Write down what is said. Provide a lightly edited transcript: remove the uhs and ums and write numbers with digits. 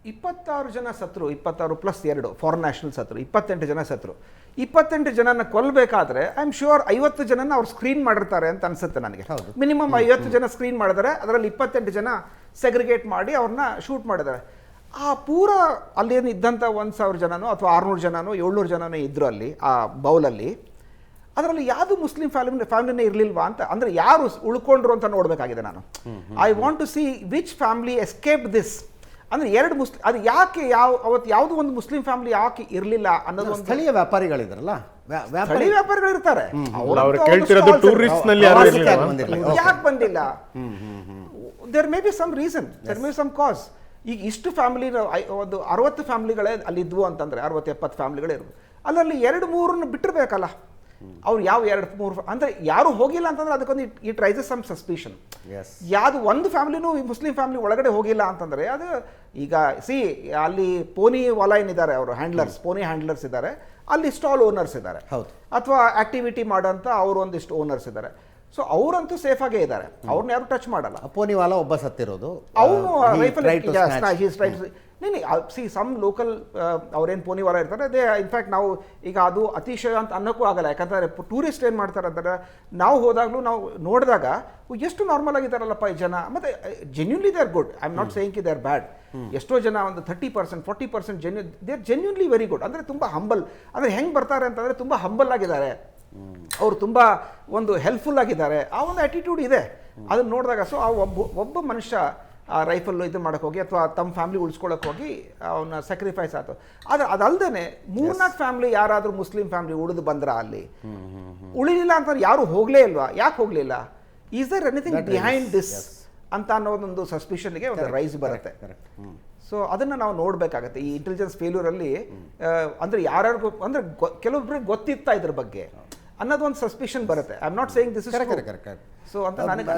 26 ಜನ ಸತ್ರು, 26 plus 2 foreign national ಸತ್ರು, 28 ಜನ ಸತ್ರು. 28 ಜನನ ಕೊಲ್ಲಬೇಕಾದ್ರೆ ಐ ಆಮ್ ಶ್ಯೂರ್ 50 ಜನನ ಅವ್ರು ಸ್ಕ್ರೀನ್ ಮಾಡಿರ್ತಾರೆ ಅಂತ ಅನ್ಸುತ್ತೆ ನನಗೆ. ಮಿನಿಮಮ್ 50 ಜನ ಸ್ಕ್ರೀನ್ ಮಾಡಿದರೆ ಅದರಲ್ಲಿ 28 ಜನ ಸೆಗ್ರಿಗೇಟ್ ಮಾಡಿ ಅವ್ರನ್ನ ಶೂಟ್ ಮಾಡಿದ್ದಾರೆ. ಆ ಪೂರ ಅಲ್ಲೇನು ಇದ್ದಂಥ 1000 ಜನನೋ ಅಥವಾ 600 ಜನನೋ 700 ಜನನೋ ಇದ್ರು ಅಲ್ಲಿ ಆ ಬೌಲಲ್ಲಿ, ಅದರಲ್ಲಿ ಯಾವುದು ಮುಸ್ಲಿಂ ಫ್ಯಾಮಿಲಿನೇ ಇರಲಿಲ್ವಾ ಅಂತ. ಅಂದರೆ ಯಾರು ಉಳ್ಕೊಂಡ್ರು ಅಂತ ನೋಡಬೇಕಾಗಿದೆ ನಾನು. I want to see which family escape this. ಅಂದರೆ ಅದು ಯಾಕೆ ಅವತ್ತು ಯಾವುದೋ ಒಂದು ಮುಸ್ಲಿಂ ಫ್ಯಾಮಿಲಿ ಯಾಕೆ ಇರಲಿಲ್ಲ ಅನ್ನೋದು. ಸ್ಥಳೀಯ ವ್ಯಾಪಾರಿಗಳಿದ್ರಲ್ಲ, ಸ್ಥಳೀಯ ವ್ಯಾಪಾರಿಗಳು ಇರ್ತಾರೆ, ಯಾಕೆ ಬಂದಿಲ್ಲ? There may be some reason, there may be some cause. ಈಗ ಇಷ್ಟು ಫ್ಯಾಮಿಲಿ ಒಂದು 60 ಫ್ಯಾಮಿಲಿಗಳೇ ಅಲ್ಲಿದ್ವು ಅಂತಂದರೆ 60-70 ಫ್ಯಾಮಿಲಿಗಳೇ ಇರ್ಬೋದು. ಅಲ್ಲಲ್ಲಿ 2-3 ಬಿಟ್ಟಿರ್ಬೇಕಲ್ಲ. ಅವ್ರು ಯಾವ 2-3 ಅಂದರೆ ಯಾರು ಹೋಗಿಲ್ಲ ಅಂತಂದ್ರೆ ಅದಕ್ಕೊಂದು ಇಟ್ ರೈಸಸ್ ಸಮ್ ಸಸ್ಪಿಷನ್. ಯಾವುದು ಒಂದು ಫ್ಯಾಮಿಲಿನೂ ಮುಸ್ಲಿಂ ಫ್ಯಾಮಿಲಿ ಒಳಗಡೆ ಹೋಗಿಲ್ಲ ಅಂತಂದರೆ ಅದು ಈಗ ಅಲ್ಲಿ ಪೋನಿ ವಾಲಾ ಏನಿದ್ದಾರೆ ಅವರು ಪೋನಿ ಹ್ಯಾಂಡ್ಲರ್ಸ್ ಇದ್ದಾರೆ, ಅಲ್ಲಿ ಸ್ಟಾಲ್ ಓನರ್ಸ್ ಇದ್ದಾರೆ, ಅಥವಾ ಆಕ್ಟಿವಿಟಿ ಮಾಡೋಂಥ ಅವರು ಒಂದಿಷ್ಟು ಓನರ್ಸ್ ಇದ್ದಾರೆ. ಸೊ ಅವರಂತೂ ಸೇಫ್ ಆಗೇ ಇದ್ದಾರೆ, ಅವ್ರನ್ನ ಯಾರು ಟಚ್ ಮಾಡಲ್ಲ. ಪೋನಿವಾಲ ಒಬ್ಬ ಸತ್ತಿರೋದು, ಅವನು ಸಮ್ ಲೋಕಲ್ ಅವ್ರೇನು ಪೋನಿವಾಲ ಇರ್ತಾರೆ ಅದೇ. ಇನ್ಫ್ಯಾಕ್ಟ್ ನಾವು ಈಗ ಅದು ಅತಿಶಯ ಅಂತ ಅನ್ನೋಕ್ಕೂ ಆಗಲ್ಲ, ಯಾಕಂದರೆ ಟೂರಿಸ್ಟ್ ಏನು ಮಾಡ್ತಾರೆ ಅಂತಾರೆ, ನಾವು ಹೋದಾಗಲೂ ನಾವು ನೋಡಿದಾಗ ಎಷ್ಟು ನಾರ್ಮಲ್ ಆಗಿದ್ದಾರಲ್ಲಪ್ಪ ಈ ಜನ. ಮತ್ತು genuinely they are good, I am not saying they are bad. ಎಷ್ಟೋ ಜನ ಒಂದು 30% 40% they are genuinely very good. ಅಂದರೆ ತುಂಬ ಹಂಬಲ್, ಅಂದರೆ ಹೆಂಗೆ ಬರ್ತಾರೆ ಅಂತಂದರೆ ತುಂಬ ಹಂಬಲ್ ಆಗಿದ್ದಾರೆ ಅವರು, ತುಂಬ ಒಂದು ಹೆಲ್ಪ್ಫುಲ್ ಆಗಿದ್ದಾರೆ, ಆ ಒಂದು ಆ್ಯಟಿಟ್ಯೂಡ್ ಇದೆ ಅದನ್ನು ನೋಡಿದಾಗ. ಸೊ ಆ ಒಬ್ಬ ಮನುಷ್ಯ ಆ ರೈಫಲ್ ಇದು ಮಾಡೋಕ್ಕೆ ಹೋಗಿ ಅಥವಾ ತಮ್ಮ ಫ್ಯಾಮಿಲಿ ಉಳಿಸ್ಕೊಳ್ಳೋಕೆ ಹೋಗಿ ಅವನ್ನ ಸ್ಯಾಕ್ರಿಫೈಸ್ ಆಯ್ತು. ಆದರೆ ಅದಲ್ಲದೆ 3-4 ಫ್ಯಾಮಿಲಿ ಯಾರಾದರೂ ಮುಸ್ಲಿಂ ಫ್ಯಾಮಿಲಿ ಉಳಿದು ಬಂದ್ರ ಅಲ್ಲಿ, ಉಳಿಲಿಲ್ಲ ಅಂತಂದ್ರೆ ಯಾರು ಹೋಗಲೇ ಇಲ್ವಾ? ಯಾಕೆ ಹೋಗಲಿಲ್ಲ? Is there anything behind this ಅಂತ ಅನ್ನೋದೊಂದು ಸಸ್ಪಿಷನ್ಗೆ ಒಂದು ರೈಸ್ ಬರುತ್ತೆ. ಸೊ ಅದನ್ನು ನಾವು ನೋಡಬೇಕಾಗತ್ತೆ ಈ ಇಂಟೆಲಿಜೆನ್ಸ್ ಫೇಲ್ಯೂರಲ್ಲಿ. ಅಂದರೆ ಯಾರ್ಯಾರಿಗೂ ಅಂದರೆ ಕೆಲವೊಬ್ಬರಿಗೆ ಗೊತ್ತಿತ್ತಾ ಇದ್ರ ಬಗ್ಗೆ ಅನ್ನೋದು ಒಂದು ಸಸ್ಪಿಷನ್ ಬರುತ್ತೆ. I am not saying this is correct. So ಅಂತ ನನಗೆ